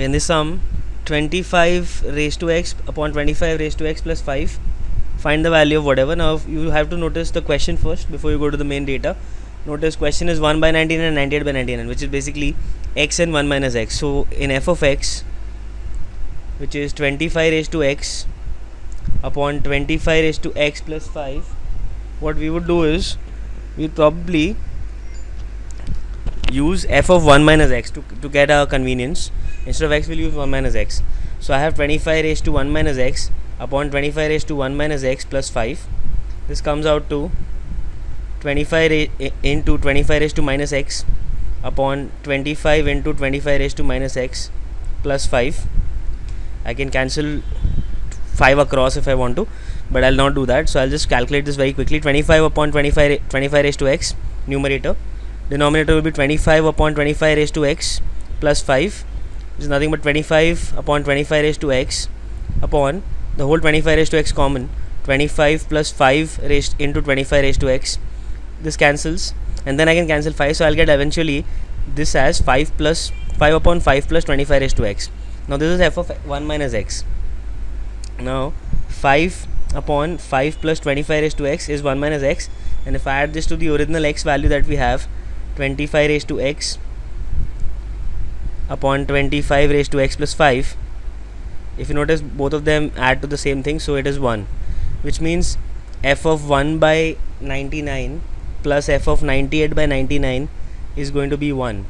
in this sum 25 raised to x upon 25 raised to x plus 5, find the value of whatever. Now you have to notice the question first before you go to the main data. Notice question is 1 by 99 and 98 by 99, which is basically x and 1 minus x. So in f of x, which is 25 raised to x upon 25 raised to x plus 5, what we would do is we probably use f of 1 minus x to get our convenience. Instead of x, we'll use 1 minus x. So I have 25 raised to 1 minus x upon 25 raised to 1 minus x plus 5. This comes out to 25 into 25 raised to minus x upon 25 into 25 raised to minus x plus 5. I can cancel 5 across if I want to, but I'll not do that. So I'll just calculate this very quickly. 25 upon 25 raised to x, numerator. Denominator will be 25 upon 25 raised to x plus 5, which is nothing but 25 upon 25 raised to x upon the whole 25 raised to x common, 25 plus 5 raised into 25 raised to x. This cancels, and then I can cancel 5, so I'll get eventually this as 5 upon 5 plus 25 raised to x. Now this is f of 1 minus x. Now 5 upon 5 plus 25 raised to x is 1 minus x, and if I add this to the original x value that we have, 25 raised to x upon 25 raised to x plus 5, if you notice both of them add to the same thing, so it is 1, which means f of 1 by 99 plus f of 98 by 99 is going to be 1,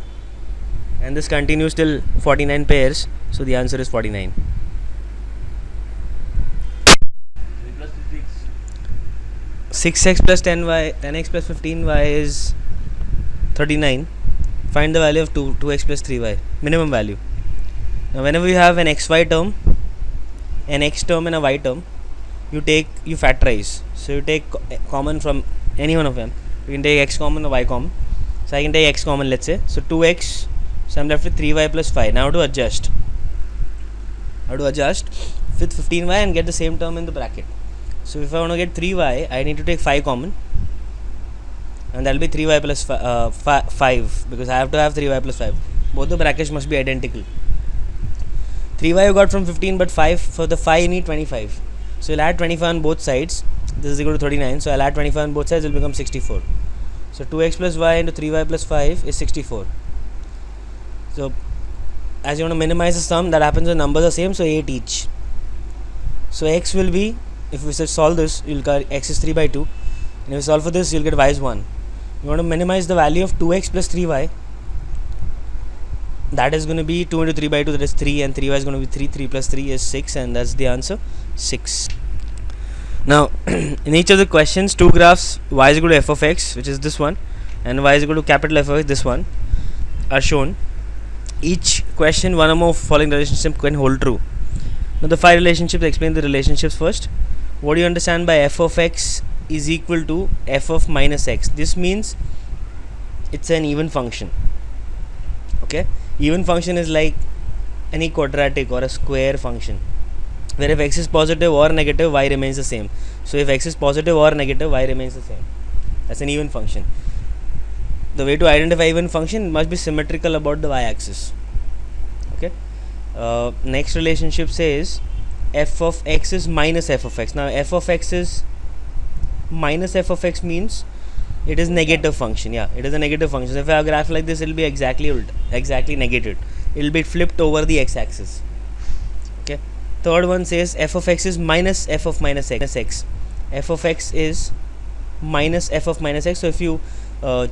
and this continues till 49 pairs, so the answer is 49. 6x plus 10y, 10x plus 15y is 39. Find the value of 2x plus 3y, minimum value. Now whenever you have an xy term, an x term and a y term, you factorize. So you take common from any one of them. You can take x common or y common. So I can take x common, let's say. So 2x, so I'm left with 3y plus 5. Now to adjust. How to adjust with 15y and get the same term in the bracket. So if I want to get 3y, I need to take 5 common, and that will be 3y plus 5, because I have to have 3y plus 5. Both the brackets must be identical. 3y you got from 15, but 5 for the 5 you need 25. So you'll add 25 on both sides. This is equal to 39. So I'll add 25 on both sides, it will become 64. So 2x plus y into 3y plus 5 is 64. So as you want to minimize the sum, that happens when numbers are same, so 8 each. So x will be, if we solve this, you'll get x is 3 by 2, and if you solve for this, you'll get y is 1. You want to minimize the value of 2x plus 3y, that is going to be 2 into 3 by 2, that is 3, and 3y is going to be 3, 3 plus 3 is 6, and that's the answer, 6. Now in each of the questions, two graphs, y is equal to f of x, which is this one, and y is equal to capital F of x, this one, are shown. Each question, one or more following relationship can hold true. Now the 5 relationships, explain the relationships first. What do you understand by f of x is equal to f of minus x? This means it's an even function. Okay, even function is like any quadratic or a square function, where if x is positive or negative, y remains the same. So if x is positive or negative, y remains the same. That's an even function. The way to identify even function must be symmetrical about the y-axis. Okay. Next relationship says f of x is minus f of x. Now f of x is minus f of x means it is negative function. Yeah, it is a negative function. So if I have a graph like this, it will be exactly negated. It will be flipped over the x-axis. Okay. Third one says f of x is minus f of minus x. F of x is minus f of minus x. So if you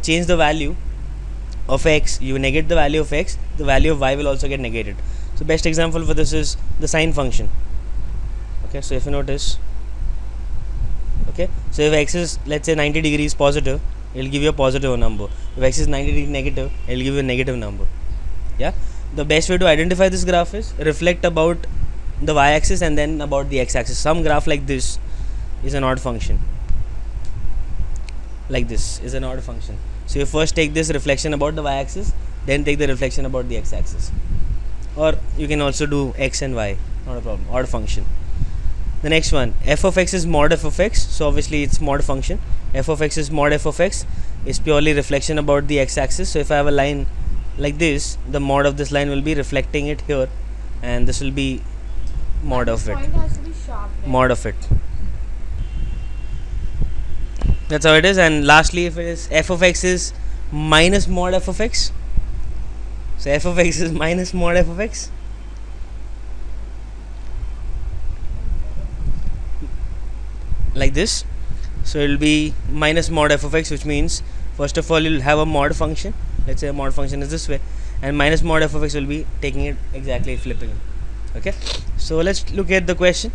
change the value of x, you negate the value of x, the value of y will also get negated. So best example for this is the sine function. Okay, so if you notice, okay, so if x is, let's say, 90 degrees positive, it will give you a positive number. If x is 90 degrees negative, it will give you a negative number. Yeah, the best way to identify this graph is reflect about the y-axis and then about the x-axis. Some graph like this is an odd function. Like this is an odd function. So you first take this reflection about the y-axis, then take the reflection about the x-axis. Or you can also do x and y, not a problem, odd function. The next one, f of x is mod f of x, so obviously it's mod function. F of x is mod f of x is purely reflection about the x-axis. So if I have a line like this, the mod of this line will be reflecting it here, and this will be mod of it. Point has to be sharp, right? Mod of it. That's how it is. And lastly, if it is f of x is minus mod f of x, so f of x is minus mod f of x, like this. So it will be minus mod f of x, which means first of all you'll have a mod function. Let's say a mod function is this way, and minus mod f of x will be taking it exactly, flipping it. Okay, so let's look at the question.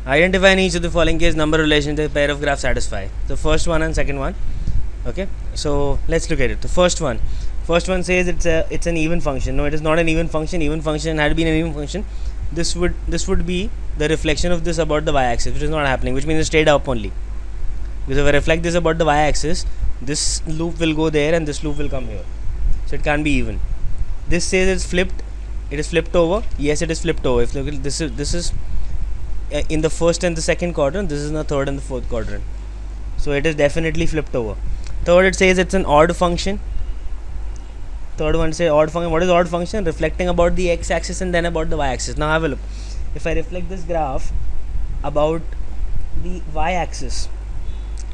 Identify in each of the following case number relation the pair of graphs satisfy. The first one and second one. Okay, so let's look at it. The first one says it's an even function. No, it is not an even function. Even function had been an even function, this would be the reflection of this about the y-axis, which is not happening, which means it's straight up only. Because if I reflect this about the y-axis, this loop will go there and this loop will come here, so it can't be even. This says it's flipped. It is flipped over. Yes, it is flipped over. If look, this is in the first and the second quadrant. This is in the third and the fourth quadrant. So it is definitely flipped over. Third, it says it's an odd function. Third one says odd function. What is odd function? Reflecting about the x-axis and then about the y-axis. Now have a look. If I reflect this graph about the y-axis,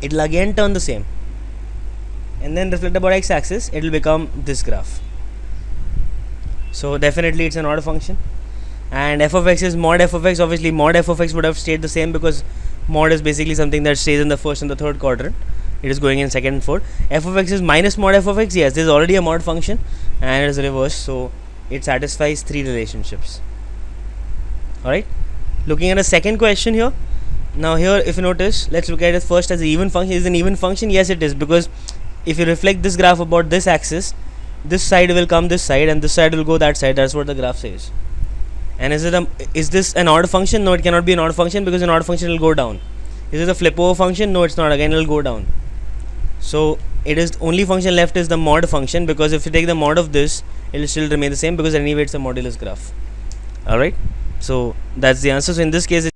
it will again turn the same, and then reflect about x-axis, it will become this graph. So definitely it's an odd function. And f of x is mod f of x. Obviously mod f of x would have stayed the same, because mod is basically something that stays in the first and the third quadrant. It is going in second and fourth. F of x is minus mod f of x. Yes, this is already a mod function and it is reversed, so it satisfies three relationships. Alright, looking at a second question here. Now here, if you notice, let's look at it first as an even function. Is it an even function? Yes, it is, because if you reflect this graph about this axis, this side will come this side and this side will go that side. That's what the graph says. And is this an odd function? No, it cannot be an odd function, because an odd function will go down. Is it a flip over function? No, it's not. Again, it will go down. So it is only function left is the mod function, because if you take the mod of this, it will still remain the same, because anyway it's a modulus graph. Alright, so that's the answer. So in this case,